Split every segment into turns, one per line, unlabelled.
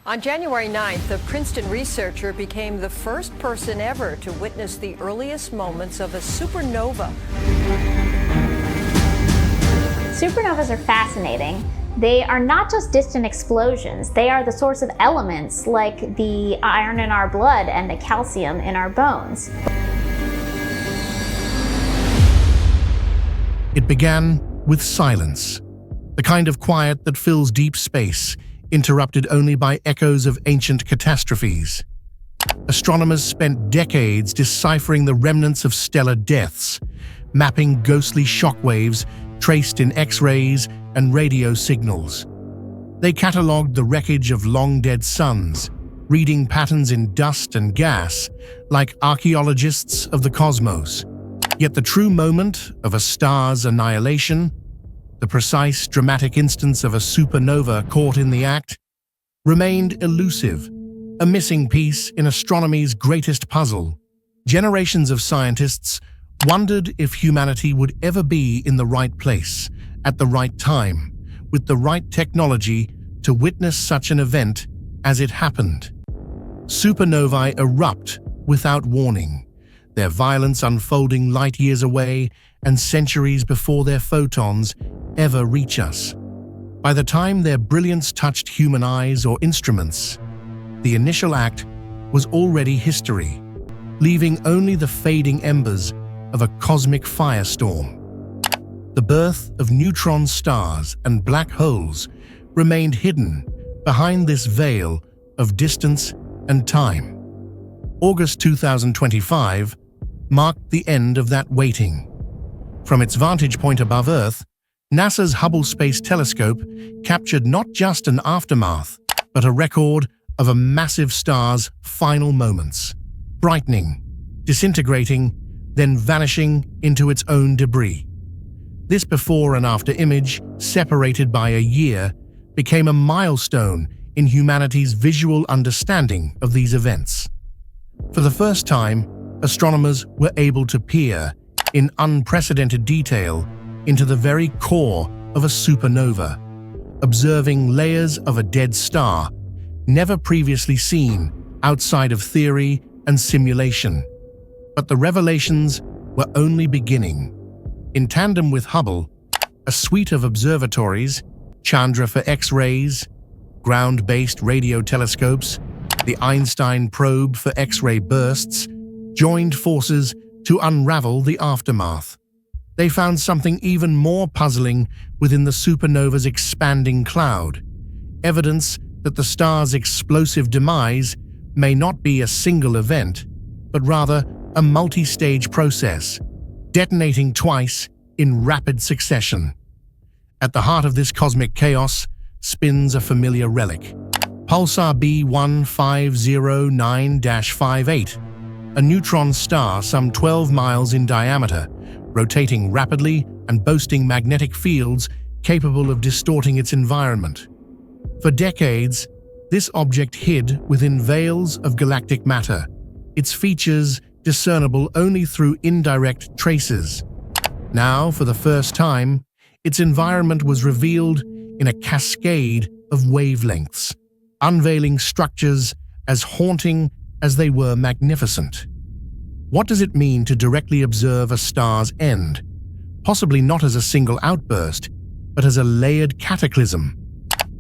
On January 9th, a Princeton researcher became the first person ever to witness the earliest moments of a supernova.
Supernovas are fascinating. They are not just distant explosions, they are the source of elements like the iron in our blood and the calcium in our bones.
It began with silence, the kind of quiet that fills deep space, interrupted only by echoes of ancient catastrophes. Astronomers spent decades deciphering the remnants of stellar deaths, mapping ghostly shockwaves traced in X-rays and radio signals. They catalogued the wreckage of long-dead suns, reading patterns in dust and gas, like archaeologists of the cosmos. Yet the true moment of a star's annihilation, the precise dramatic instance of a supernova caught in the act, remained elusive, a missing piece in astronomy's greatest puzzle. Generations of scientists wondered if humanity would ever be in the right place, at the right time, with the right technology to witness such an event as it happened. Supernovae erupt without warning, their violence unfolding light years away and centuries before their photons ever reach us. By the time their brilliance touched human eyes or instruments, the initial act was already history, leaving only the fading embers of a cosmic firestorm. The birth of neutron stars and black holes remained hidden behind this veil of distance and time. August 2025 marked the end of that waiting. From its vantage point above Earth, NASA's Hubble Space Telescope captured not just an aftermath, but a record of a massive star's final moments, brightening, disintegrating, then vanishing into its own debris. This before and after image, separated by a year, became a milestone in humanity's visual understanding of these events. For the first time, astronomers were able to peer, in unprecedented detail, into the very core of a supernova, observing layers of a dead star never previously seen outside of theory and simulation. But the revelations were only beginning. In tandem with Hubble, a suite of observatories, Chandra for X-rays, ground-based radio telescopes, the Einstein probe for X-ray bursts, joined forces to unravel the aftermath. They found something even more puzzling within the supernova's expanding cloud, evidence that the star's explosive demise may not be a single event, but rather a multi-stage process, detonating twice in rapid succession. At the heart of this cosmic chaos spins a familiar relic, pulsar B1509-58, a neutron star some 12 miles in diameter, rotating rapidly and boasting magnetic fields capable of distorting its environment. For decades, this object hid within veils of galactic matter, its features discernible only through indirect traces. Now, for the first time, its environment was revealed in a cascade of wavelengths, unveiling structures as haunting as they were magnificent. What does it mean to directly observe a star's end, possibly not as a single outburst, but as a layered cataclysm?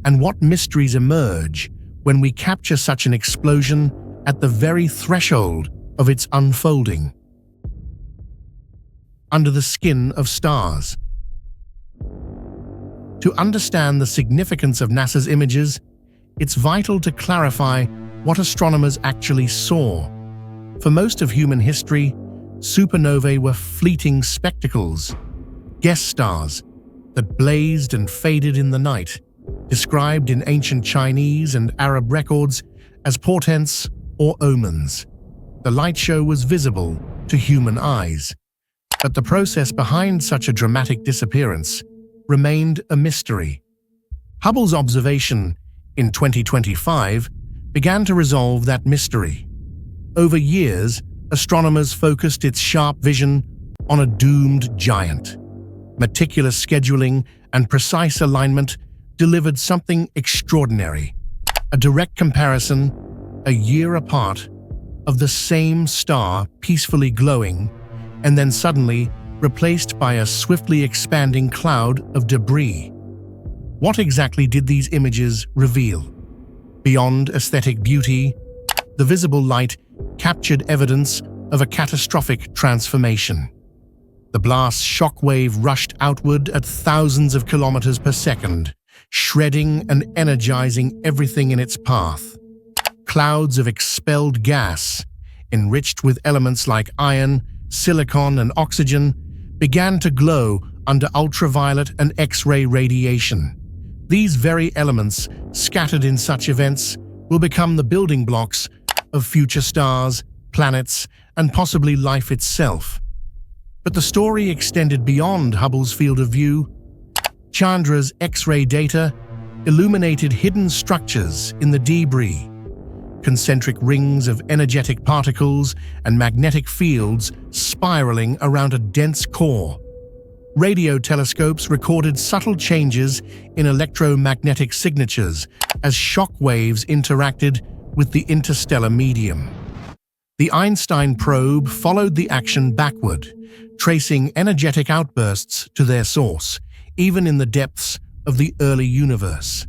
And what mysteries emerge when we capture such an explosion at the very threshold of its unfolding? Under the skin of stars. To understand the significance of NASA's images, it's vital to clarify what astronomers actually saw. For most of human history, supernovae were fleeting spectacles, guest stars that blazed and faded in the night, described in ancient Chinese and Arab records as portents or omens. The light show was visible to human eyes, but the process behind such a dramatic disappearance remained a mystery. Hubble's observation in 2025 began to resolve that mystery. Over years, astronomers focused its sharp vision on a doomed giant. Meticulous scheduling and precise alignment delivered something extraordinary, a direct comparison, a year apart, of the same star peacefully glowing and then suddenly replaced by a swiftly expanding cloud of debris. What exactly did these images reveal? Beyond aesthetic beauty, the visible light captured evidence of a catastrophic transformation. The blast's shockwave rushed outward at thousands of kilometers per second, shredding and energizing everything in its path. Clouds of expelled gas, enriched with elements like iron, silicon, and oxygen, began to glow under ultraviolet and X-ray radiation. These very elements, scattered in such events, will become the building blocks of future stars, planets, and possibly life itself. But the story extended beyond Hubble's field of view. Chandra's X-ray data illuminated hidden structures in the debris, concentric rings of energetic particles and magnetic fields spiraling around a dense core. Radio telescopes recorded subtle changes in electromagnetic signatures as shock waves interacted with the interstellar medium. The Einstein probe followed the action backward, tracing energetic outbursts to their source, even in the depths of the early universe.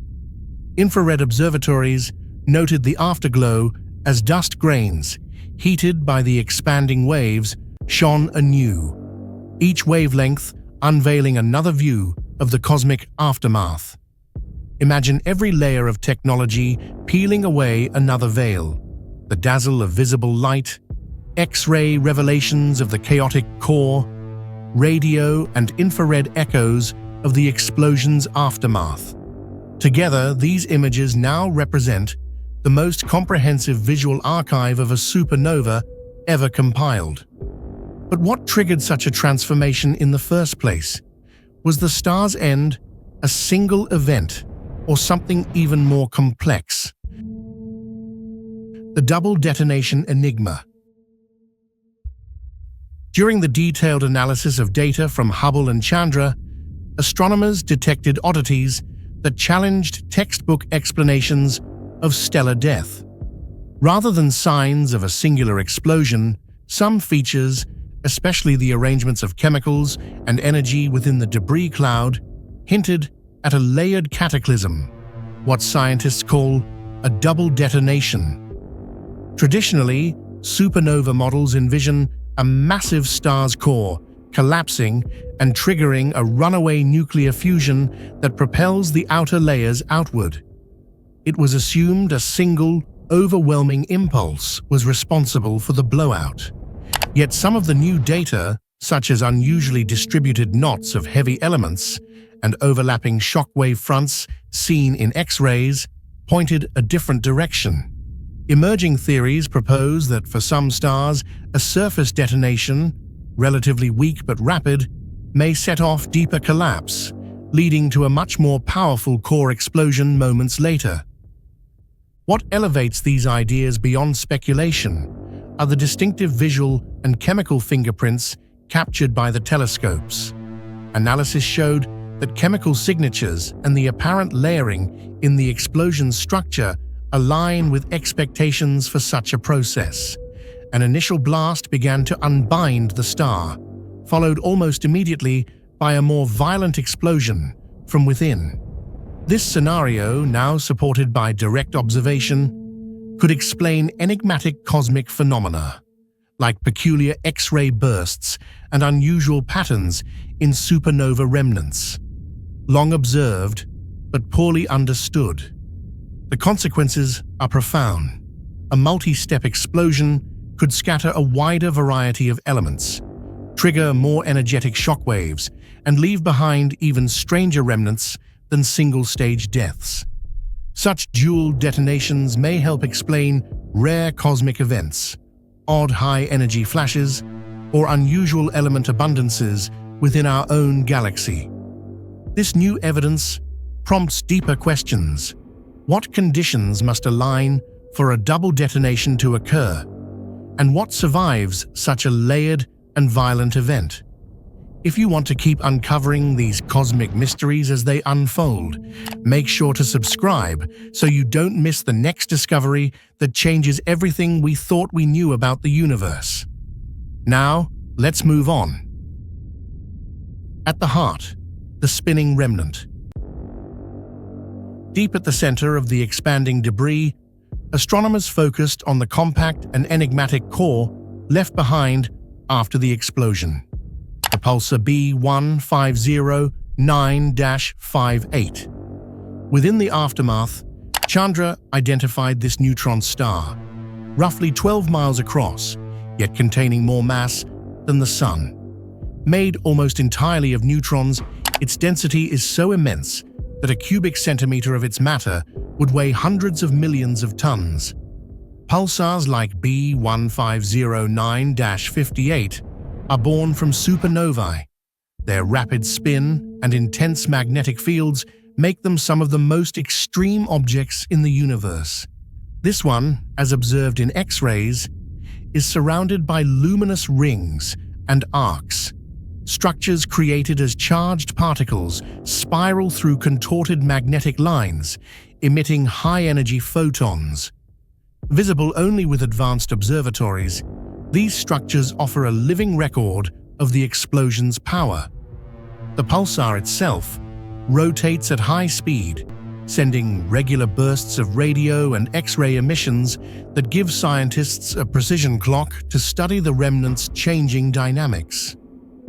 Infrared observatories noted the afterglow as dust grains, heated by the expanding waves, shone anew, each wavelength unveiling another view of the cosmic aftermath. Imagine every layer of technology peeling away another veil, the dazzle of visible light, X-ray revelations of the chaotic core, radio and infrared echoes of the explosion's aftermath. Together, these images now represent the most comprehensive visual archive of a supernova ever compiled. But what triggered such a transformation in the first place? Was the star's end a single event, or something even more complex? The double detonation Enigma. During the detailed analysis of data from Hubble and Chandra, astronomers detected oddities that challenged textbook explanations of stellar death. Rather than signs of a singular explosion, some features, especially the arrangements of chemicals and energy within the debris cloud, hinted at a layered cataclysm, what scientists call a double detonation. Traditionally, supernova models envision a massive star's core collapsing and triggering a runaway nuclear fusion that propels the outer layers outward. It was assumed a single, overwhelming impulse was responsible for the blowout. Yet some of the new data, such as unusually distributed knots of heavy elements and overlapping shockwave fronts seen in X-rays, pointed a different direction. Emerging theories propose that for some stars, a surface detonation, relatively weak but rapid, may set off deeper collapse, leading to a much more powerful core explosion moments later. What elevates these ideas beyond speculation are the distinctive visual and chemical fingerprints captured by the telescopes. Analysis showed that chemical signatures and the apparent layering in the explosion's structure align with expectations for such a process. An initial blast began to unbind the star, followed almost immediately by a more violent explosion from within. This scenario, now supported by direct observation, could explain enigmatic cosmic phenomena, like peculiar X-ray bursts and unusual patterns in supernova remnants. Long observed, but poorly understood. The consequences are profound. A multi-step explosion could scatter a wider variety of elements, trigger more energetic shockwaves, and leave behind even stranger remnants than single-stage deaths. Such dual detonations may help explain rare cosmic events, odd high-energy flashes, or unusual element abundances within our own galaxy. This new evidence prompts deeper questions. What conditions must align for a double detonation to occur? And what survives such a layered and violent event? If you want to keep uncovering these cosmic mysteries as they unfold, make sure to subscribe so you don't miss the next discovery that changes everything we thought we knew about the universe. Now, let's move on. At the heart, the spinning remnant. Deep at the center of the expanding debris, astronomers focused on the compact and enigmatic core left behind after the explosion. The pulsar B1509-58. Within the aftermath, Chandra identified this neutron star, roughly 12 miles across, yet containing more mass than the Sun. Made almost entirely of neutrons, its density is so immense that a cubic centimeter of its matter would weigh hundreds of millions of tons. Pulsars like B1509-58 are born from supernovae. Their rapid spin and intense magnetic fields make them some of the most extreme objects in the universe. This one, as observed in X-rays, is surrounded by luminous rings and arcs. Structures created as charged particles spiral through contorted magnetic lines, emitting high-energy photons. Visible only with advanced observatories, these structures offer a living record of the explosion's power. The pulsar itself rotates at high speed, sending regular bursts of radio and X-ray emissions that give scientists a precision clock to study the remnant's changing dynamics.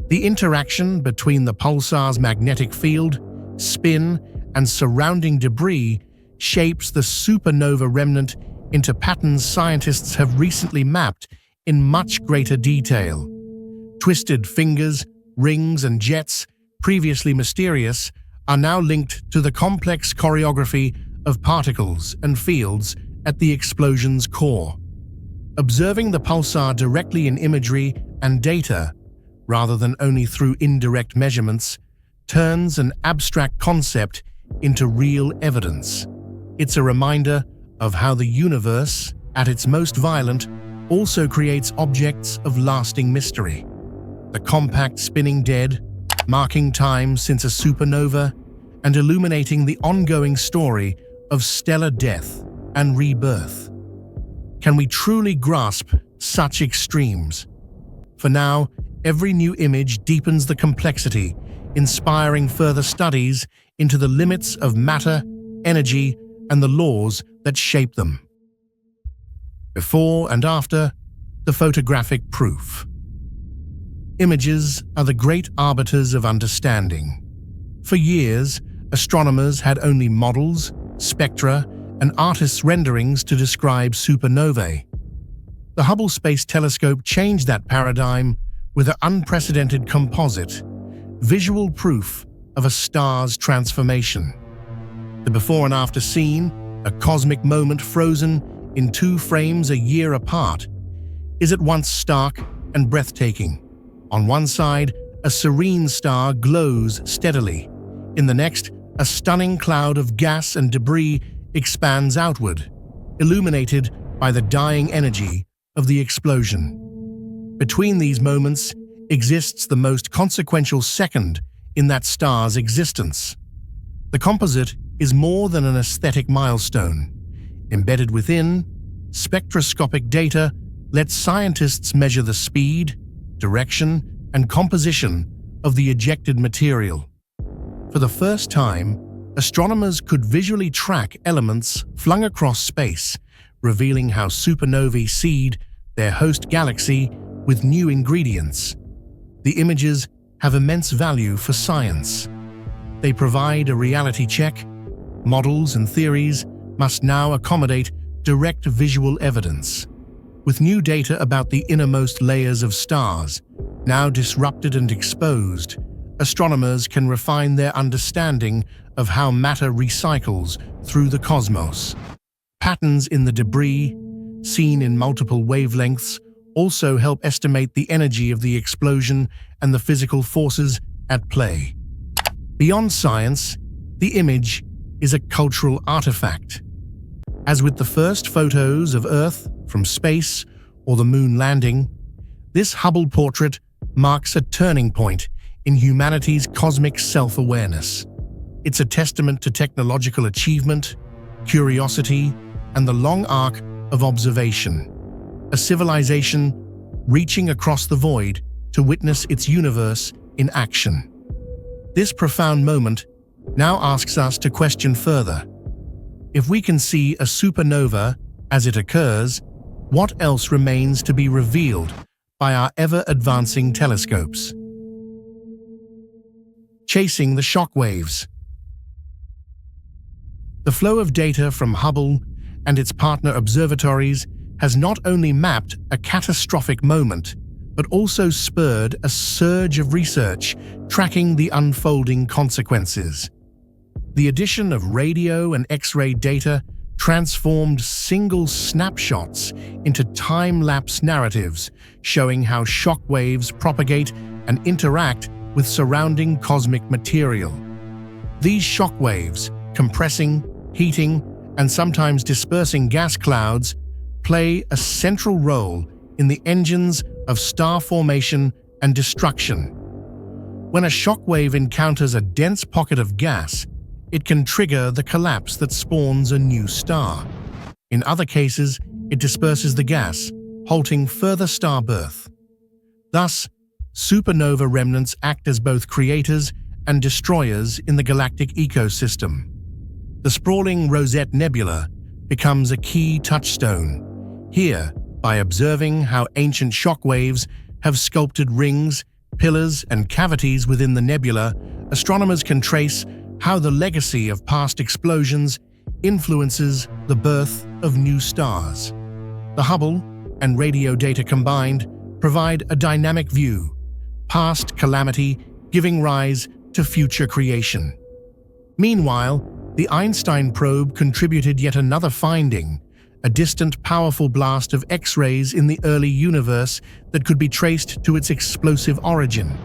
The interaction between the pulsar's magnetic field, spin, and surrounding debris shapes the supernova remnant into patterns scientists have recently mapped in much greater detail. Twisted fingers, rings, and jets, previously mysterious, are now linked to the complex choreography of particles and fields at the explosion's core. Observing the pulsar directly in imagery and data, rather than only through indirect measurements, turns an abstract concept into real evidence. It's a reminder of how the universe, at its most violent, also creates objects of lasting mystery. The compact spinning dead, marking time since a supernova, and illuminating the ongoing story of stellar death and rebirth. Can we truly grasp such extremes? For now, every new image deepens the complexity, inspiring further studies into the limits of matter, energy, and the laws that shape them. Before and after, the photographic proof. Images are the great arbiters of understanding. For years, astronomers had only models, spectra, and artists' renderings to describe supernovae. The Hubble Space Telescope changed that paradigm with an unprecedented composite, visual proof of a star's transformation. The before and after scene, a cosmic moment frozen in 2 frames a year apart, is at once stark and breathtaking. On one side, a serene star glows steadily. In the next, a stunning cloud of gas and debris expands outward, illuminated by the dying energy of the explosion. Between these moments exists the most consequential second in that star's existence. The composite is more than an aesthetic milestone. Embedded within, spectroscopic data lets scientists measure the speed, direction, and composition of the ejected material. For the first time, astronomers could visually track elements flung across space, revealing how supernovae seed their host galaxy with new ingredients. The images have immense value for science. They provide a reality check. Models and theories must now accommodate direct visual evidence. With new data about the innermost layers of stars, now disrupted and exposed, astronomers can refine their understanding of how matter recycles through the cosmos. Patterns in the debris, seen in multiple wavelengths, also help estimate the energy of the explosion and the physical forces at play. Beyond science, the image is a cultural artifact. As with the first photos of Earth from space or the moon landing, this Hubble portrait marks a turning point in humanity's cosmic self-awareness. It's a testament to technological achievement, curiosity, and the long arc of observation. A civilization reaching across the void to witness its universe in action. This profound moment now asks us to question further. If we can see a supernova as it occurs, what else remains to be revealed by our ever-advancing telescopes? Chasing the shockwaves. The flow of data from Hubble and its partner observatories has not only mapped a catastrophic moment, but also spurred a surge of research tracking the unfolding consequences. The addition of radio and X-ray data transformed single snapshots into time-lapse narratives showing how shockwaves propagate and interact with surrounding cosmic material. These shockwaves, compressing, heating, and sometimes dispersing gas clouds, play a central role in the engines of star formation and destruction. When a shockwave encounters a dense pocket of gas, it can trigger the collapse that spawns a new star. In other cases, it disperses the gas, halting further star birth. Thus, supernova remnants act as both creators and destroyers in the galactic ecosystem. The sprawling Rosette Nebula becomes a key touchstone. Here, by observing how ancient shockwaves have sculpted rings, pillars, and cavities within the nebula, astronomers can trace how the legacy of past explosions influences the birth of new stars. The Hubble and radio data combined provide a dynamic view, past calamity giving rise to future creation. Meanwhile, the Einstein probe contributed yet another finding, a distant, powerful blast of X-rays in the early universe that could be traced to its explosive origin.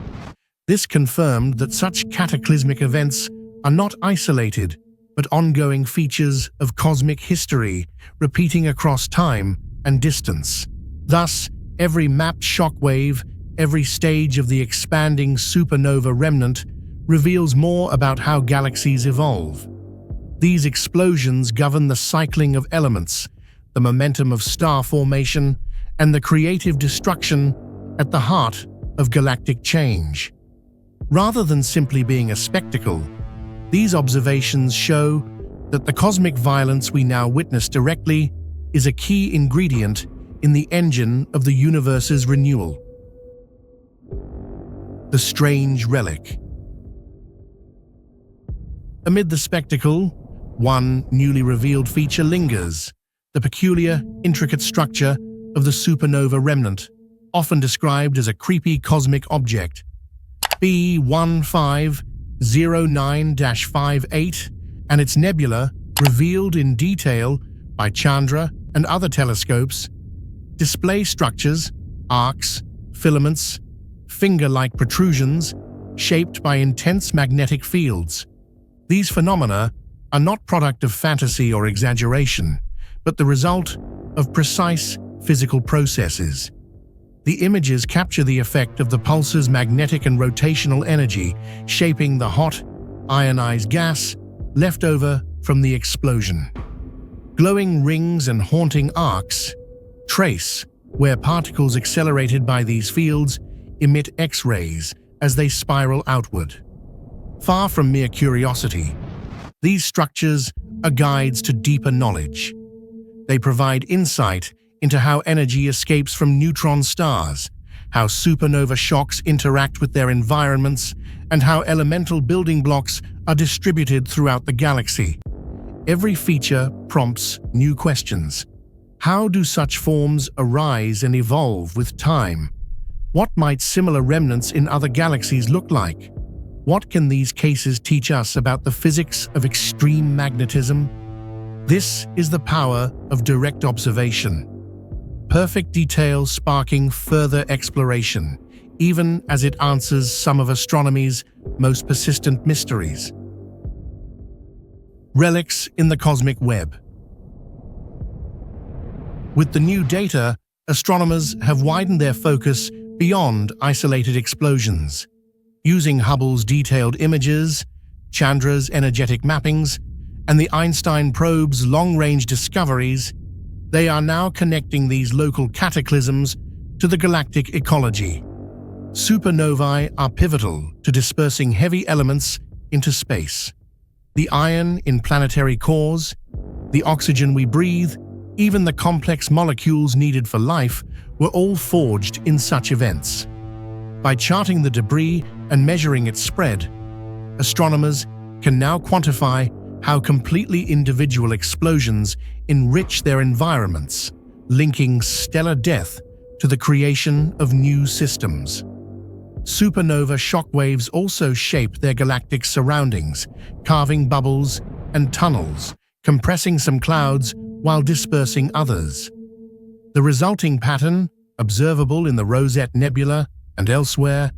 This confirmed that such cataclysmic events are not isolated, but ongoing features of cosmic history, repeating across time and distance. Thus, every mapped shockwave, every stage of the expanding supernova remnant, reveals more about how galaxies evolve. These explosions govern the cycling of elements, the momentum of star formation, and the creative destruction at the heart of galactic change. Rather than simply being a spectacle, these observations show that the cosmic violence we now witness directly is a key ingredient in the engine of the universe's renewal. The Strange Relic. Amid the spectacle, one newly revealed feature lingers: the peculiar, intricate structure of the supernova remnant, often described as a creepy cosmic object. B1509-58 and its nebula, revealed in detail by Chandra and other telescopes, display structures, arcs, filaments, finger-like protrusions shaped by intense magnetic fields. These phenomena are not product of fantasy or exaggeration, but the result of precise physical processes. The images capture the effect of the pulsar's magnetic and rotational energy, shaping the hot, ionized gas left over from the explosion. Glowing rings and haunting arcs trace where particles accelerated by these fields emit X-rays as they spiral outward. Far from mere curiosity, these structures are guides to deeper knowledge. They provide insight into how energy escapes from neutron stars, how supernova shocks interact with their environments, and how elemental building blocks are distributed throughout the galaxy. Every feature prompts new questions. How do such forms arise and evolve with time? What might similar remnants in other galaxies look like? What can these cases teach us about the physics of extreme magnetism? This is the power of direct observation. Perfect detail sparking further exploration, even as it answers some of astronomy's most persistent mysteries. Relics in the cosmic web. With the new data, astronomers have widened their focus beyond isolated explosions. Using Hubble's detailed images, Chandra's energetic mappings, and the Einstein probe's long-range discoveries, they are now connecting these local cataclysms to the galactic ecology. Supernovae are pivotal to dispersing heavy elements into space. The iron in planetary cores, the oxygen we breathe, even the complex molecules needed for life were all forged in such events. By charting the debris and measuring its spread, astronomers can now quantify how completely individual explosions enrich their environments, linking stellar death to the creation of new systems. Supernova shockwaves also shape their galactic surroundings, carving bubbles and tunnels, compressing some clouds while dispersing others. The resulting pattern, observable in the Rosette Nebula and elsewhere,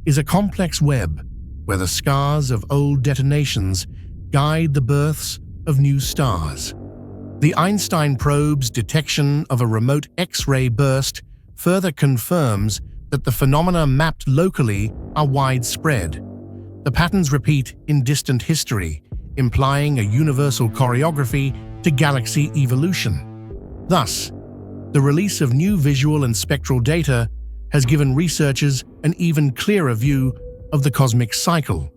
is a complex web where the scars of old detonations guide the births of new stars. The Einstein probe's detection of a remote X-ray burst further confirms that the phenomena mapped locally are widespread. The patterns repeat in distant history, implying a universal choreography to galaxy evolution. Thus, the release of new visual and spectral data has given researchers an even clearer view of the cosmic cycle.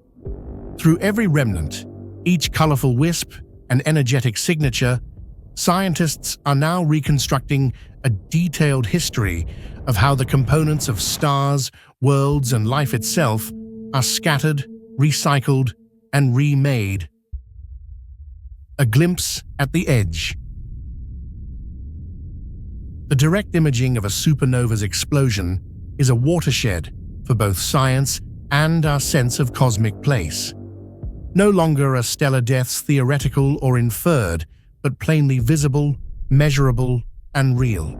Through every remnant, each colorful wisp and energetic signature, scientists are now reconstructing a detailed history of how the components of stars, worlds, and life itself are scattered, recycled, and remade. A glimpse at the edge. The direct imaging of a supernova's explosion is a watershed for both science and our sense of cosmic place. No longer are stellar deaths theoretical or inferred, but plainly visible, measurable, and real.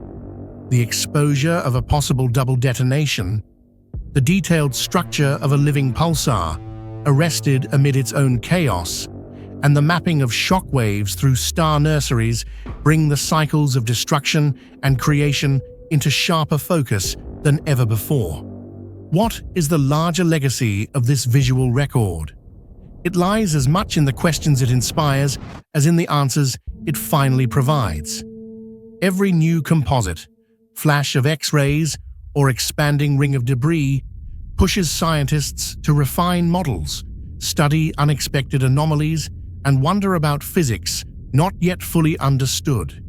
The exposure of a possible double detonation, the detailed structure of a living pulsar, arrested amid its own chaos, and the mapping of shockwaves through star nurseries bring the cycles of destruction and creation into sharper focus than ever before. What is the larger legacy of this visual record? It lies as much in the questions it inspires as in the answers it finally provides. Every new composite, flash of X-rays, or expanding ring of debris pushes scientists to refine models, study unexpected anomalies, and wonder about physics not yet fully understood.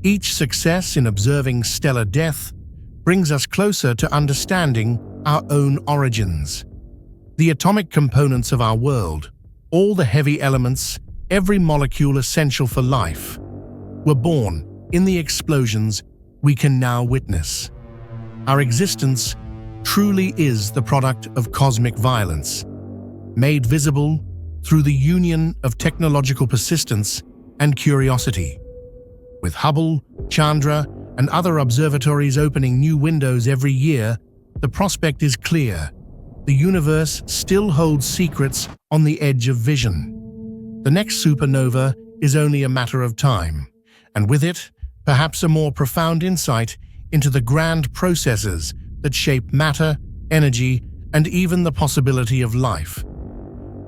Each success in observing stellar death brings us closer to understanding our own origins. The atomic components of our world, all the heavy elements, every molecule essential for life, were born in the explosions we can now witness. Our existence truly is the product of cosmic violence, made visible through the union of technological persistence and curiosity. With Hubble, Chandra, and other observatories opening new windows every year, the prospect is clear. The universe still holds secrets on the edge of vision. The next supernova is only a matter of time, and with it, perhaps a more profound insight into the grand processes that shape matter, energy, and even the possibility of life.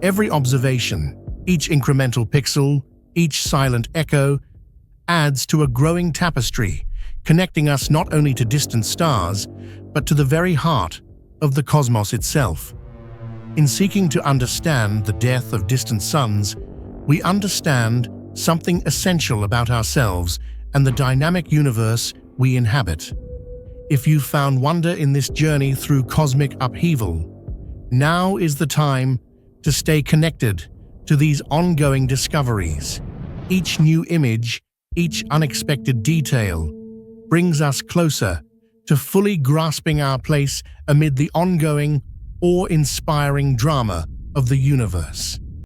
Every observation, each incremental pixel, each silent echo, adds to a growing tapestry, connecting us not only to distant stars, but to the very heart of the cosmos itself. In seeking to understand the death of distant suns, we understand something essential about ourselves and the dynamic universe we inhabit. If you've found wonder in this journey through cosmic upheaval, now is the time to stay connected to these ongoing discoveries. Each new image, each unexpected detail, brings us closer to fully grasping our place amid the ongoing, awe-inspiring drama of the universe.